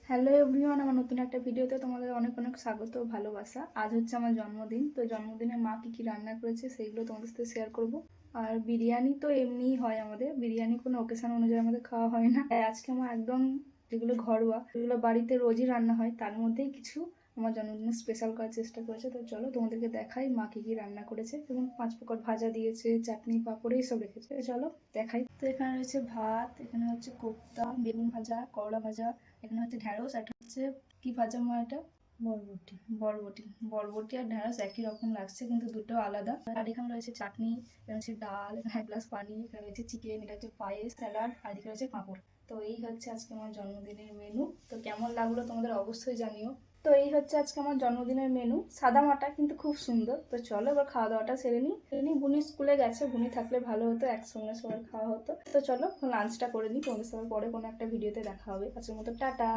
Hello everyone, আমার নতুন একটা ভিডিওতে তোমাদের অনেক অনেক স্বাগত ও ভালোবাসা। আজ হচ্ছে আমার জন্মদিন, তো জন্মদিনে মা কী কী রান্না করেছে সেইগুলো তোমাদের সাথে শেয়ার করব। আর বিরিয়ানি তো এমনিই হয় আমাদের, বিরিয়ানি কোনো ওকেশন অনুযায়ী আমাদের খাওয়া হয় না। তাই আজকে আমার একদম যেগুলো ঘরোয়া, যেগুলো বাড়িতে রোজই রান্না হয়, তার মধ্যেই কিছু আমার জন্মদিনে স্পেশাল করার চেষ্টা করেছে। তো চলো তোমাদেরকে দেখাই মা কী কী রান্না করেছে। এবং 5 প্রকার ভাজা দিয়েছে, চাটনি, পাঁপড় এইসব রেখেছে। তো চলো দেখাই। তো এখানে রয়েছে ভাত, এখানে হচ্ছে কোপ্তা, বেগুন ভাজা, করলা ভাজা, এখানে হচ্ছে ঢ্যাঁড়স, একটা হচ্ছে কি ভাজা মা এটা, বরবটি। বরবটি বরবটি আর ঢ্যাঁড়স একই রকম লাগছে, কিন্তু দুটো আলাদা। আর এখানে রয়েছে চাটনি, এখানে হচ্ছে ডাল, এখানে 1 গ্লাস পানি, এখানে রয়েছে চিকেন, এটা হচ্ছে পায়েস, স্যালাড, আর এদিকে রয়েছে পাঁপড়। তো এই হচ্ছে আজকে আমার জন্মদিনের মেনু। তো কেমন লাগলো তোমাদের অবশ্যই জানিও। তো এই হচ্ছে আজকে আমার জন্মদিনের মেনু, সাদা মাটা কিন্তু খুব সুন্দর। তো চলো এবার খাওয়া দাওয়াটা সেরে নিই। বুনি স্কুলে গেছে, বুনি থাকলে ভালো হতো, একসঙ্গে সবার খাওয়া হতো। তো চলো লাঞ্চটা করে নিই, তোমাদের সঙ্গে পরে কোনো একটা ভিডিওতে দেখা হবে। আজকের মতো টাটা।